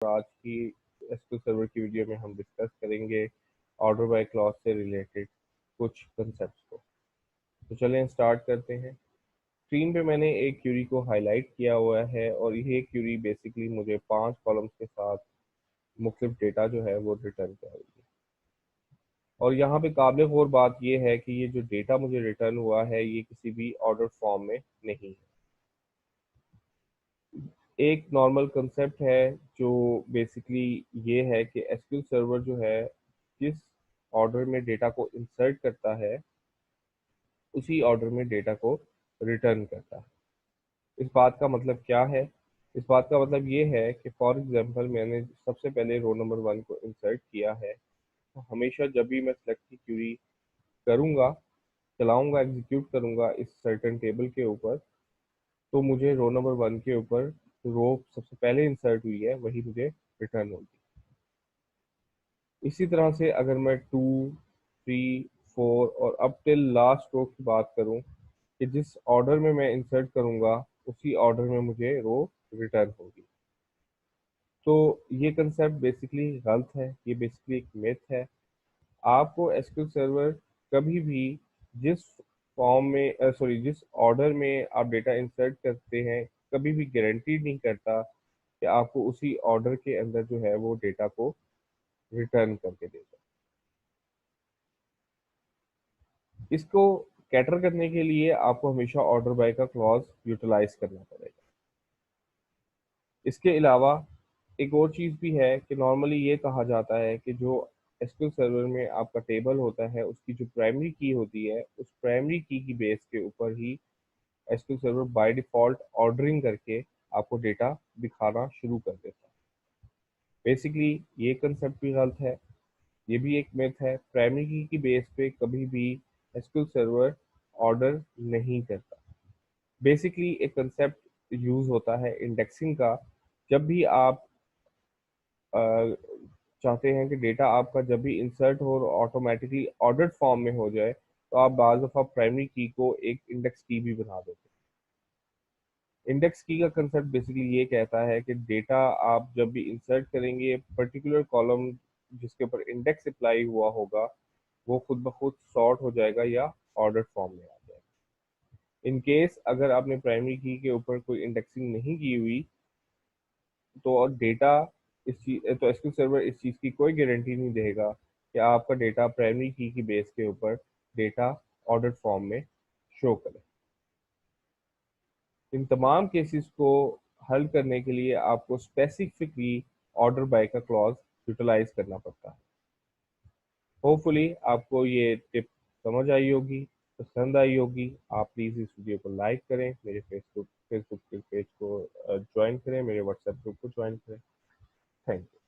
آج کی SQL سرور کی ویڈیو میں ہم ڈسکس کریں گے آرڈر بائی کلاس سے ریلیٹڈ کچھ کنسیپٹس کو. تو چلیں اسٹارٹ کرتے ہیں. اسکرین پہ میں نے ایک کیوری کو ہائی لائٹ کیا ہوا ہے اور یہ کیوری بیسکلی مجھے 5 کالمس کے ساتھ مختلف ڈیٹا جو ہے وہ ریٹرن کرے گی. اور یہاں پہ قابل غور بات یہ ہے کہ یہ جو ڈیٹا مجھے ریٹرن ہوا ہے یہ کسی بھی آرڈر فارم میں نہیں ہے. ایک نارمل کنسیپٹ ہے جو بیسکلی یہ ہے کہ ایس کیو سرور جو ہے جس آرڈر میں ڈیٹا کو انسرٹ کرتا ہے اسی آرڈر میں ڈیٹا کو ریٹرن کرتا ہے. اس بات کا مطلب کیا ہے؟ اس بات کا مطلب یہ ہے کہ فار ایگزامپل میں نے سب سے پہلے رو نمبر 1 کو انسرٹ کیا ہے تو ہمیشہ جب بھی میں سلیکٹ کی کیوری کروں گا چلاؤں گا ایگزیکیوٹ کروں گا اس سرٹن ٹیبل کے اوپر تو مجھے رو نمبر 1 کے اوپر رو سب سے پہلے انسرٹ ہوئی ہے وہی مجھے ریٹرن ہوگی. اسی طرح سے اگر میں 2 3 4 اور اب ٹل لاسٹ رو کی بات کروں کہ جس آرڈر میں انسرٹ کروں گا اسی آرڈر میں مجھے رو ریٹرن ہوگی. تو یہ کنسیپٹ بیسکلی غلط ہے, یہ بیسکلی ایک میتھ ہے. آپ کو ایس کیو سرور کبھی بھی جس فارم میں جس آرڈر میں آپ ڈیٹا انسرٹ کرتے ہیں کبھی بھی گارنٹی نہیں کرتا کہ آپ کو اسی آرڈر کے اندر جو ہے وہ ڈیٹا کو ریٹرن کر کے دے گا. اس کو کیٹر کرنے کے لیے آپ کو ہمیشہ آرڈر بائی کا کلاز یوٹیلائز کرنا پڑے گا. اس کے علاوہ ایک اور چیز بھی ہے کہ نارملی یہ کہا جاتا ہے کہ جو ایس کیو سرور میں آپ کا ٹیبل ہوتا ہے اس کی جو پرائمری کی ہوتی ہے اس پرائمری کی بیس کے اوپر ہی S Q server by default ordering کر کے آپ کو ڈیٹا دکھانا شروع کر دیتا ہے. بیسکلی یہ کنسیپٹ بھی غلط ہے, یہ بھی ایک میتھ ہے. پرائمری کی بیس پہ کبھی بھی ایس کیو سرور آرڈر نہیں کرتا. بیسکلی ایک کنسیپٹ یوز ہوتا ہے انڈیکسنگ کا. جب بھی آپ چاہتے ہیں کہ ڈیٹا آپ کا جب بھی انسرٹ ہو اور آٹومیٹکلی آرڈرڈ فارم میں ہو جائے تو آپ بعض دفعہ پرائمری کی کو ایک انڈیکس کی بھی بنا دیتے ہیں. انڈیکس کی کا کنسیپٹ بیسکلی یہ کہتا ہے کہ ڈیٹا آپ جب بھی انسرٹ کریں گے پرٹیکولر کالم جس کے اوپر انڈیکس اپلائی ہوا ہوگا وہ خود بخود سارٹ ہو جائے گا یا آرڈر فارم میں آ جائے گا. ان کیس اگر آپ نے پرائمری کی کے اوپر کوئی انڈیکسنگ نہیں کی ہوئی تو ڈیٹا تو ایس کیو سرور اس چیز کی کوئی گارنٹی نہیں دے گا کہ آپ کا ڈیٹا پرائمری کی بیس کے اوپر ڈیٹا آرڈر فارم میں شو کرے. ان تمام کیسز کو حل کرنے کے لیے آپ کو اسپیسیفکلی آرڈر بائی کا کلاز یوٹیلائز کرنا پڑتا ہے. ہوپ فلی آپ کو یہ ٹپ سمجھ آئی ہوگی, پسند آئی ہوگی. آپ پلیز اس ویڈیو کو لائک کریں, میرے فیس بک کے پیج کو جوائن کریں, میرے واٹس ایپ گروپ کو جوائن کریں. Thank you.